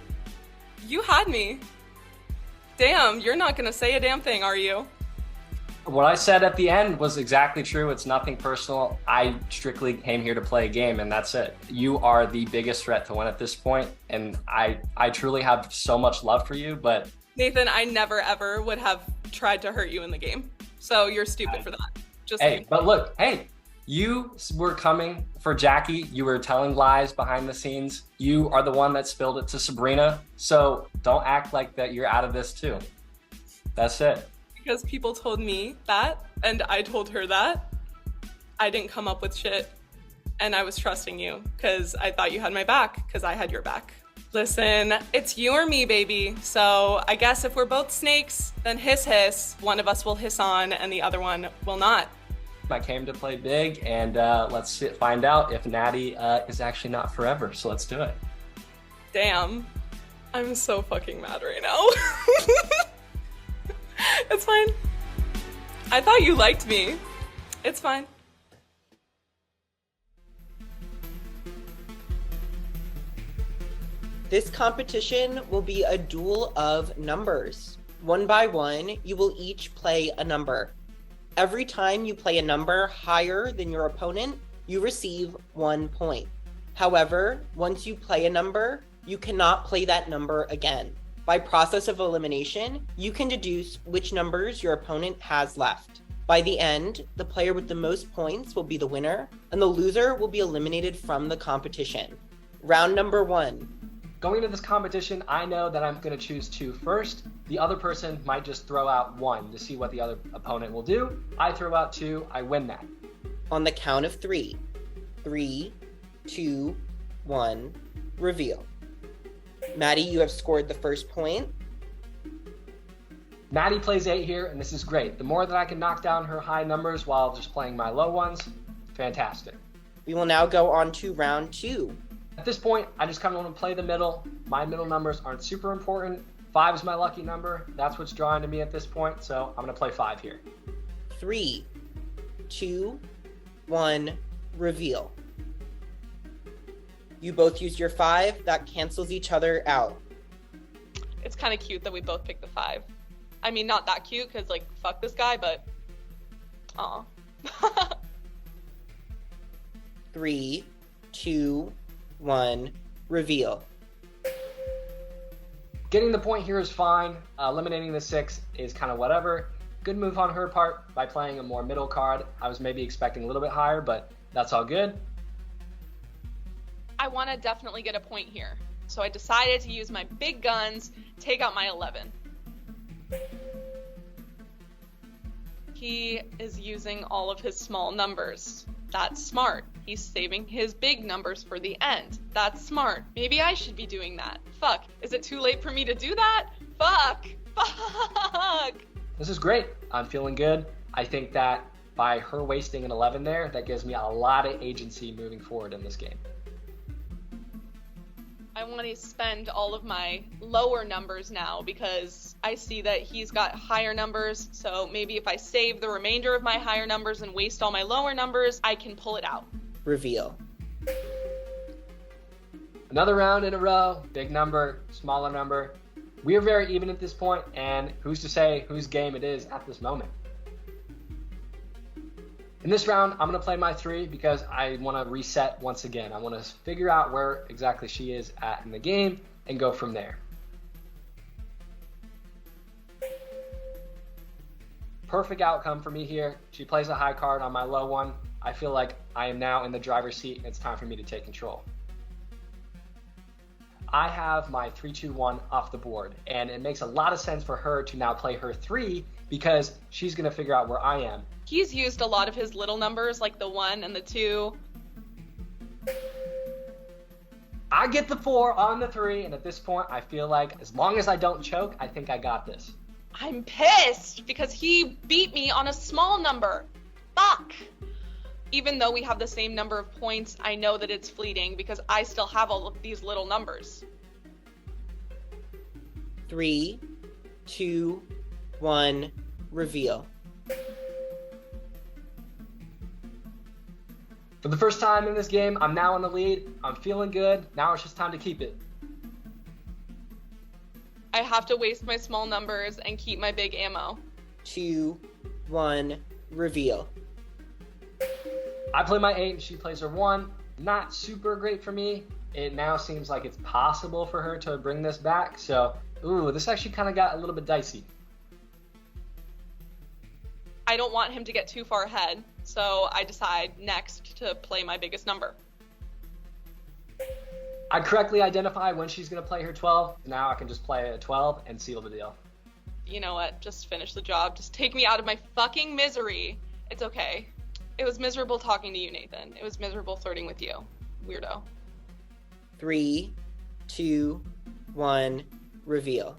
You had me. Damn, you're not gonna say a damn thing, are you? What I said at the end was exactly true. It's nothing personal. I strictly came here to play a game, and that's it. You are the biggest threat to win at this point, and I truly have so much love for you, but... Nathan, I never ever would have tried to hurt you in the game. So you're stupid for that. Just hey, but look, hey, you were coming for Jackie. You were telling lies behind the scenes. You are the one that spilled it to Sabrina. So don't act like that you're out of this too. That's it. Because people told me that, and I told her that. I didn't come up with shit. And I was trusting you, because I thought you had my back, because I had your back. Listen, it's you or me, baby. So I guess if we're both snakes, then hiss hiss. One of us will hiss on, and the other one will not. I came to play big, and let's find out if Natty is actually not forever. So let's do it. Damn. I'm so fucking mad right now. It's fine. I thought you liked me. It's fine. This competition will be a duel of numbers. One by one, you will each play a number. Every time you play a number higher than your opponent, you receive 1 point. However, once you play a number, you cannot play that number again. By process of elimination, you can deduce which numbers your opponent has left. By the end, the player with the most points will be the winner, and the loser will be eliminated from the competition. Round number 1. Going into this competition, I know that I'm going to choose 2 first. The other person might just throw out 1 to see what the other opponent will do. I throw out 2, I win that. On the count of 3. 3, 2, 1, reveal. Maddie, you have scored the first point. Maddie plays 8 here, and this is great. The more that I can knock down her high numbers while just playing my low ones, fantastic. We will now go on to round 2. At this point, I just kind of want to play the middle. My middle numbers aren't super important. 5 is my lucky number. That's what's drawing to me at this point, so I'm going to play 5 here. 3, 2, 1, reveal. You both used your 5. That cancels each other out. It's kind of cute that we both picked the 5. I mean, not that cute, because, like, fuck this guy, but... Aw. 3, 2, 1, reveal. Getting the point here is fine. Eliminating the 6 is kind of whatever. Good move on her part by playing a more middle card. I was maybe expecting a little bit higher, but that's all good. I want to definitely get a point here. So I decided to use my big guns, take out my 11. He is using all of his small numbers. That's smart. He's saving his big numbers for the end. That's smart. Maybe I should be doing that. Fuck. Is it too late for me to do that? Fuck. Fuck. This is great. I'm feeling good. I think that by her wasting an 11 there, that gives me a lot of agency moving forward in this game. I want to spend all of my lower numbers now because I see that he's got higher numbers. So maybe if I save the remainder of my higher numbers and waste all my lower numbers, I can pull it out. Reveal. Another round in a row, big number, smaller number. We are very even at this point, and who's to say whose game it is at this moment? In this round, I'm going to play my 3 because I want to reset once again. I want to figure out where exactly she is at in the game and go from there. Perfect outcome for me here. She plays a high card on my low one. I feel like I am now in the driver's seat and it's time for me to take control. I have my 3-2-1 off the board, and it makes a lot of sense for her to now play her 3 because she's going to figure out where I am. He's used a lot of his little numbers, like the 1 and the 2. I get the 4 on the 3, and at this point, I feel like as long as I don't choke, I think I got this. I'm pissed because he beat me on a small number. Fuck. Even though we have the same number of points, I know that it's fleeting because I still have all of these little numbers. 3, 2, 1, reveal. For the first time in this game, I'm now in the lead. I'm feeling good. Now it's just time to keep it. I have to waste my small numbers and keep my big ammo. 2, 1, reveal. I play my 8 and she plays her 1. Not super great for me. It now seems like it's possible for her to bring this back. So, this actually kind of got a little bit dicey. I don't want him to get too far ahead, so I decide next to play my biggest number. I correctly identify when she's going to play her 12. Now I can just play a 12 and seal the deal. You know what? Just finish the job. Just take me out of my fucking misery. It's okay. It was miserable talking to you, Nathan. It was miserable flirting with you. Weirdo. 3, 2, 1, reveal.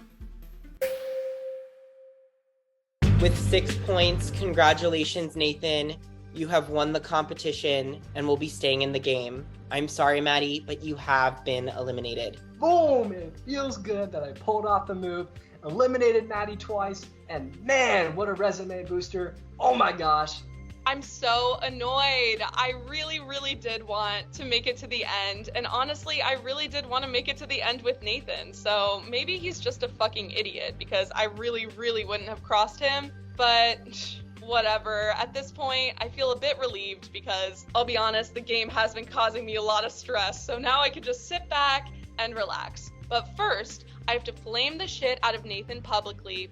With 6 points, congratulations, Nathan. You have won the competition and will be staying in the game. I'm sorry, Maddie, but you have been eliminated. Boom! It feels good that I pulled off the move, eliminated Maddie twice, and man, what a resume booster. Oh my gosh. I'm so annoyed. I really, really did want to make it to the end. And honestly, I really did want to make it to the end with Nathan. So maybe he's just a fucking idiot because I really, really wouldn't have crossed him. But whatever. At this point, I feel a bit relieved because I'll be honest, the game has been causing me a lot of stress. So now I can just sit back and relax. But first, I have to flame the shit out of Nathan publicly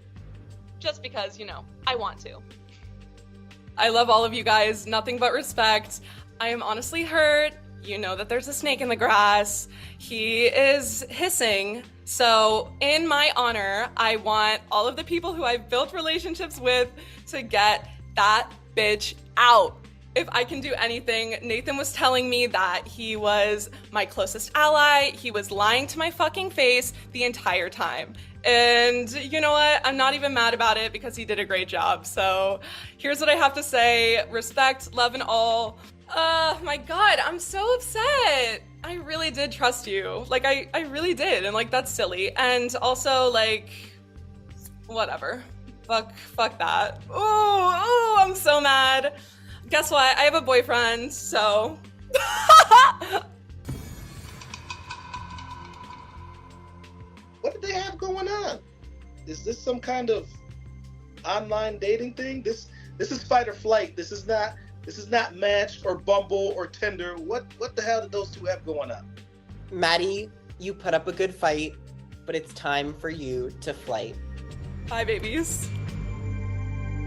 just because, I want to. I love all of you guys. Nothing but respect. I am honestly hurt. You know that there's a snake in the grass. He is hissing. So in my honor, I want all of the people who I've built relationships with to get that bitch out. If I can do anything, Nathan was telling me that he was my closest ally. He was lying to my fucking face the entire time. And you know what? I'm not even mad about it because he did a great job. So here's what I have to say. Respect, love, and all. My God, I'm so upset. I really did trust you. Like, I really did. And like, that's silly. And also, like, whatever. Fuck that. Oh, I'm so mad. Guess what? I have a boyfriend, so. What did they have going on? Is this some kind of online dating thing? This is fight or flight. This is not Match or Bumble or Tinder. What the hell did those two have going on? Maddie, you put up a good fight, but it's time for you to flight. Hi, babies.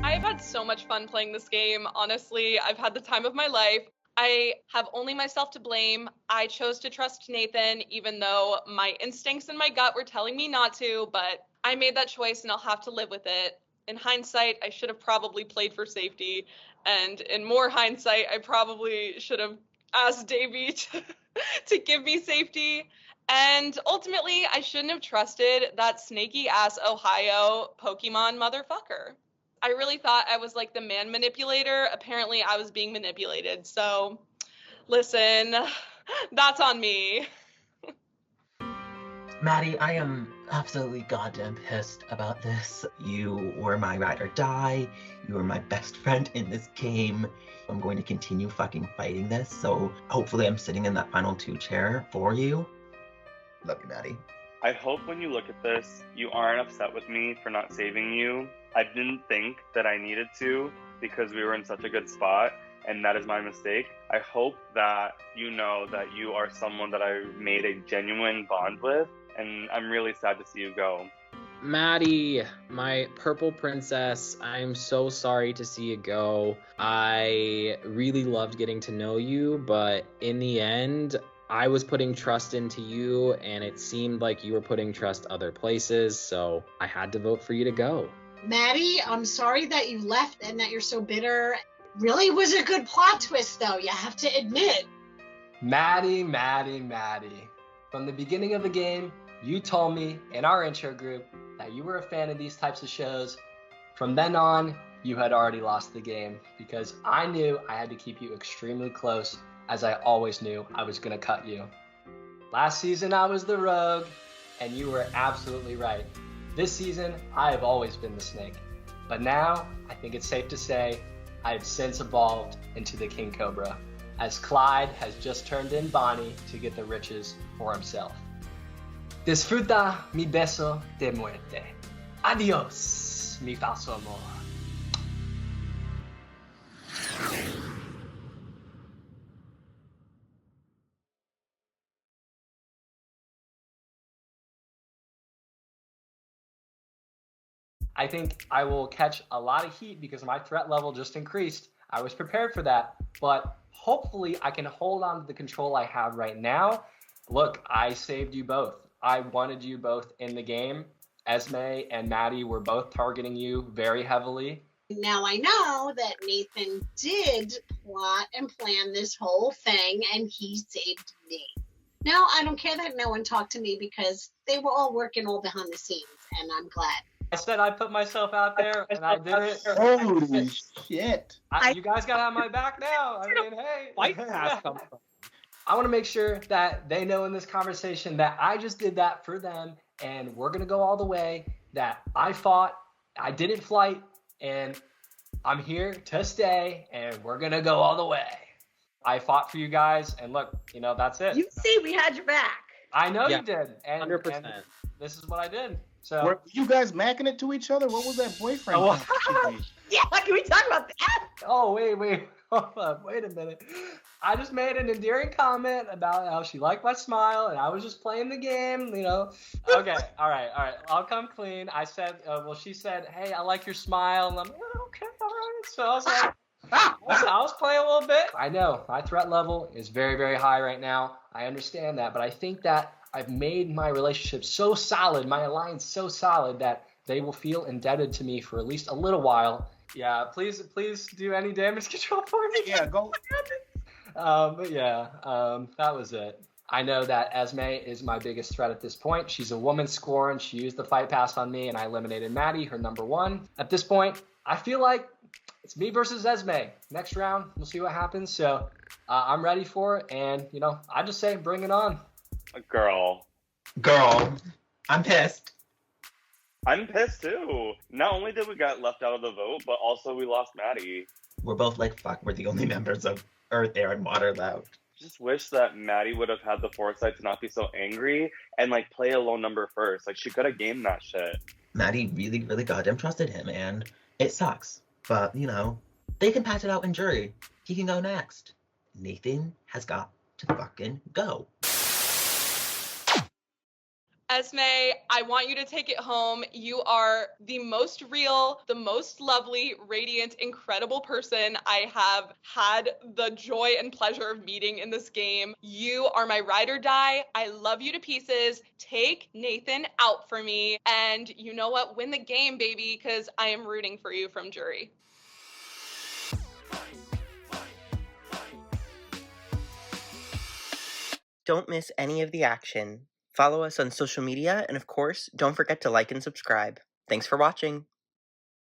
I have had so much fun playing this game. Honestly, I've had the time of my life. I have only myself to blame. I chose to trust Nathan, even though my instincts and my gut were telling me not to, but I made that choice and I'll have to live with it. In hindsight, I should have probably played for safety. And in more hindsight, I probably should have asked Davey to give me safety. And ultimately, I shouldn't have trusted that snaky ass Ohio Pokemon motherfucker. I really thought I was like the man manipulator. Apparently, I was being manipulated. So, listen, that's on me. Maddie, I am absolutely goddamn pissed about this. You were my ride or die. You were my best friend in this game. I'm going to continue fucking fighting this. So hopefully I'm sitting in that final 2 chair for you. Love you, Maddie. I hope when you look at this, you aren't upset with me for not saving you. I didn't think that I needed to because we were in such a good spot, and that is my mistake. I hope that you know that you are someone that I made a genuine bond with, and I'm really sad to see you go. Maddie, my purple princess, I'm so sorry to see you go. I really loved getting to know you, but in the end, I was putting trust into you, and it seemed like you were putting trust other places, so I had to vote for you to go. Maddie, I'm sorry that you left and that you're so bitter. Really was a good plot twist, though, you have to admit. Maddie. From the beginning of the game, you told me in our intro group that you were a fan of these types of shows. From then on, you had already lost the game because I knew I had to keep you extremely close, as I always knew I was going to cut you. Last season, I was the rogue, and you were absolutely right. This season, I have always been the snake. But now, I think it's safe to say, I have since evolved into the King Cobra, as Clyde has just turned in Bonnie to get the riches for himself. Disfruta mi beso de muerte. Adios, mi falso amor. I think I will catch a lot of heat because my threat level just increased. I was prepared for that, but hopefully I can hold on to the control I have right now. Look, I saved you both. I wanted you both in the game. Esme and Maddie were both targeting you very heavily. Now I know that Nathan did plot and plan this whole thing, and he saved me. Now I don't care that no one talked to me because they were all working all behind the scenes, and I'm glad. I said I put myself out there, and I did it. Holy shit. You guys got to have my back now. I mean, hey. White pass come from? I want to make sure that they know in this conversation that I just did that for them, and we're going to go all the way, that I fought, I didn't flight, and I'm here to stay, and we're going to go all the way. I fought for you guys, and look, that's it. You see, we had your back. I know you did. And 100%. And this is what I did. So Were you guys macking it to each other? What was that boyfriend? Yeah, can we talk about that? Oh, wait. Hold up. Wait a minute. I just made an endearing comment about how she liked my smile, and I was just playing the game, Okay, all right. I'll come clean. I said, she said, hey, I like your smile. And I'm like, okay, all right. So I was like, I was playing a little bit. I know my threat level is very, very high right now. I understand that, but I think that I've made my relationship so solid, my alliance so solid that they will feel indebted to me for at least a little while. Yeah, please do any damage control for me. Yeah, go. But yeah, that was it. I know that Esme is my biggest threat at this point. She's a woman scorn. She used the fight pass on me, and I eliminated Maddie, her number one. At this point, I feel like it's me versus Esme. Next round, we'll see what happens. So I'm ready for it, and I just say bring it on. Girl, I'm pissed. I'm pissed too. Not only did we get left out of the vote, but also we lost Maddie. We're both like, fuck, we're the only members of Earth, Air, and Water left. Just wish that Maddie would have had the foresight to not be so angry and like play a low number first. Like she could have gamed that shit. Maddie really, really goddamn trusted him, and it sucks. But, they can patch it out in jury. He can go next. Nathan has got to fucking go. Esme, I want you to take it home. You are the most real, the most lovely, radiant, incredible person I have had the joy and pleasure of meeting in this game. You are my ride or die. I love you to pieces. Take Nathan out for me. And you know what? Win the game, baby, because I am rooting for you from jury. Don't miss any of the action. Follow us on social media, and of course, don't forget to like and subscribe. Thanks for watching.